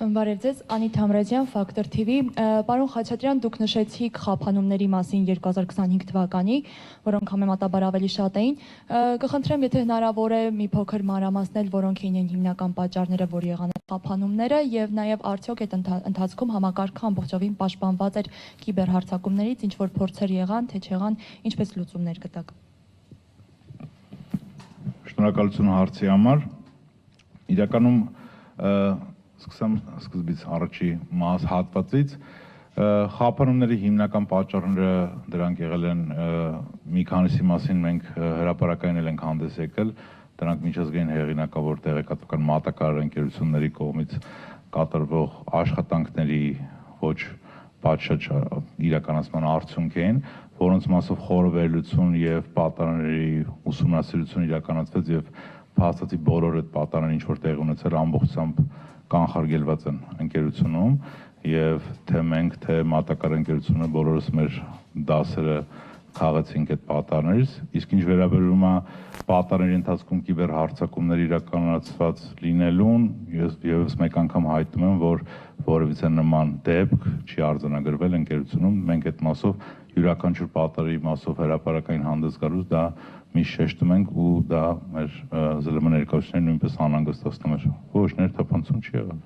Բարև ձեզ, Անիթ Համրազյան, Factor TV։ Պարոն Խաչատրյան, դուք նշեցիք խափանումների մասին 2025 թվականի, որոնք համեմատաբար ավելի շատ էին։ Կխնդրեմ, եթե հնարավոր է մի փոքր մանրամասնել, որոնք էին հիմնական պատճառները, որ եղան խափանումները, եւ նաեւ արդյոք այդ ընթացքում համակարգը ամբողջովին պաշտպանված էր կիբերհարձակումներից, ինչ որ փորձեր եղան, թե չեղան, ինչպես լուծումներ գտաք։ Շնորհակալություն հարցի համար։ Իրականում սկսեմ սկզբից առաջի հատվածից խափանումների հիմնական պատճառները դրանք եղել են մի քանիսի մասին մենք հրապարակային ենք հանդես եկել, դրանք միջազգային հեղինակավոր տեղեկատվական մատակարար ընկերությունների կողմից կատարվող աշխատանքների ոչ պատշաճ իրականացման արդյունք էին, որոնց մասով խորը վերլուծություն եւ պատանների ուսումնասիրություն իրականացվեց եւ փաստացի բոլոր այդ պատանները ինչ որ տեղ ունեցել ամբողջությամբ կանխարգելված են ընկերությունում եւ թե մենք թե մատակարար ընկերությունը բոլորս մեր դասերը քաղեցինք այդ պատաններից, իսկ ինչ վերաբերում է պատանների ընթացքում կիբերհարձակումներ իրականացված լինելուն, ես մեկ անգամ հայտնում եմ, որ որևիցե նման դեպք չի արձանագրվել ընկերությունում, մենք այդ մասով յուրաքանչյուր պատարի մասով հրապարակային հանդես գալուց դա միշտ շեշտում ենք ու դա մեր ԶԼՄ ներկայացուցիչներին նույնպես անհանգստացնում էր, ոչ ներթափանցում չի եղել։